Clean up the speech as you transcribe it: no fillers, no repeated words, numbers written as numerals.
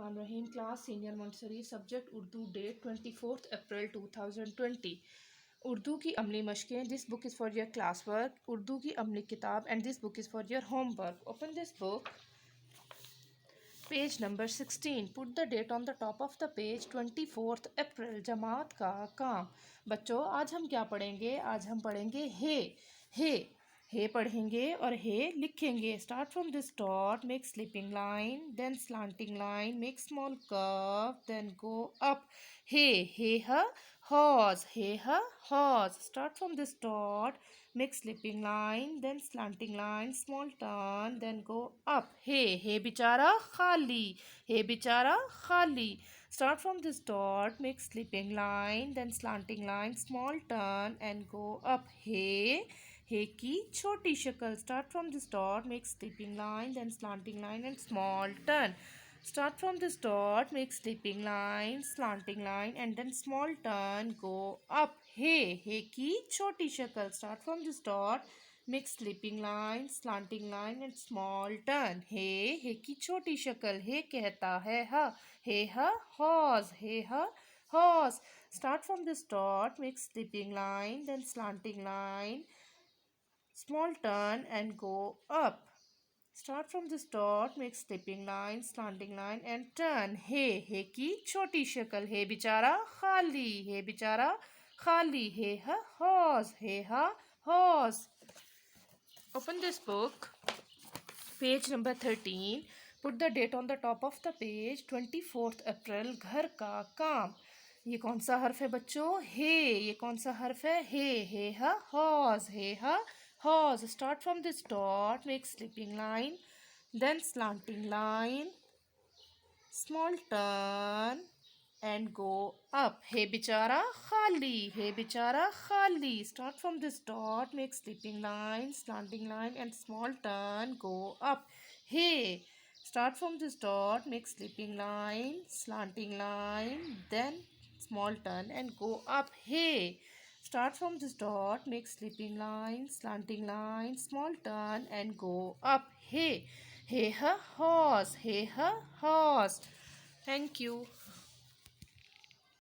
Bismillahirrahmanirrahim. Class Senior Montessori Subject Urdu. Date 24th April 2020. Urdu की अमली मशकें. This book is for your classwork. Urdu की अमली किताब and this book is for your homework. Open this book. Page number 16. Put the date on the top of the page. 24th April. जमात का काम. बच्चों आज हम क्या पढ़ेंगे? आज हम पढ़ेंगे हे पढ़ेंगे और हे लिखेंगे. Start from this dot, make sleeping line, then slanting line, make small curve, then go up. हे horse, horse. Start from this dot, make sleeping line, then slanting line, small turn, then go up. हे बेचारा खाली, हे बेचारा खाली. Start from this dot, make sleeping line, then slanting line, small turn and go up. हे की छोटी शक्ल. Start from this dot, make sleeping line, then slanting line and small turn. Start from this dot, make sleeping line, slanting line and then small turn, go up. हे की छोटी शक्ल. Start from this dot, make sleeping line, slanting line and small turn. हे की छोटी शक्ल. हे कहता है हे horse, hey horse. Start from this dot, make sleeping line, then slanting line, small turn and go up. Start from this dot, make sleeping line, slanting line and turn. हे की छोटी शक्ल. हे बेचारा खाली, हे बेचारा खाली. हे horse, hey horse. Open this book. Page number 13. Put the date on the top of the page. 24th April. घर का काम. ये कौन सा हर्फ है बच्चों? हे. ये कौन सा हर्फ है? हे horse, hey horse. Start from this dot, make sleeping line, then slanting line, small turn and go up. हे बेचारा खाली, हे बेचारा खाली. Start from this dot, make sleeping line, slanting line and small turn, go up. Hey, start from this dot, make sleeping line, slanting line, then small turn and go up. Hey, start from this dot, make sleeping line, slanting line, small turn and go up. Hey horse, hey horse. Thank you.